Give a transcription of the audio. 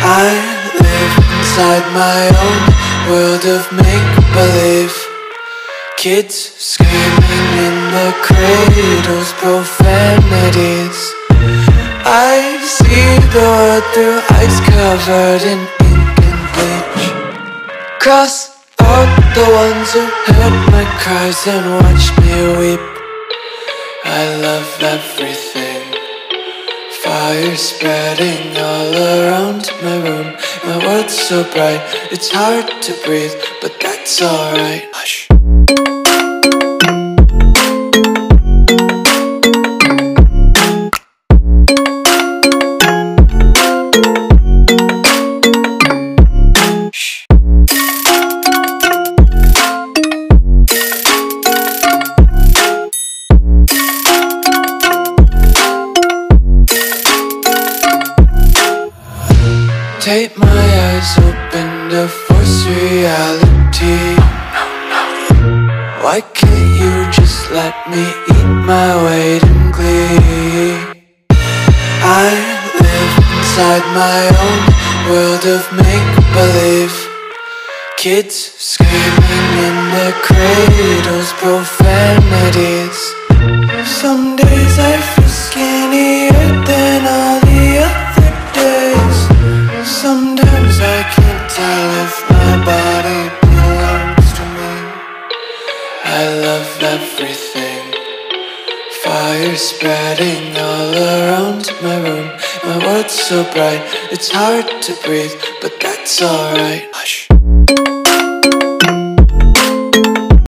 I live inside my own world of make-believe. Kids screaming in the cradles, profanities. I see the world through ice covered in ink and bleach. Cross out the ones who heard my cries and watched me weep. I love everything. Fire spreading all around my room. My world's so bright, it's hard to breathe, but that's alright. Hush. Take my eyes open to force reality. Why can't you just let me eat my weight in glee? I live inside my own world of make-believe. Kids screaming in their cradles, profanities. Some days I feel skinnier than all the other days. Sometimes I can't tell if my body belongs to me. I love everything. Fire spreading all around my room. My world's so bright, it's hard to breathe, but that's alright. Hush.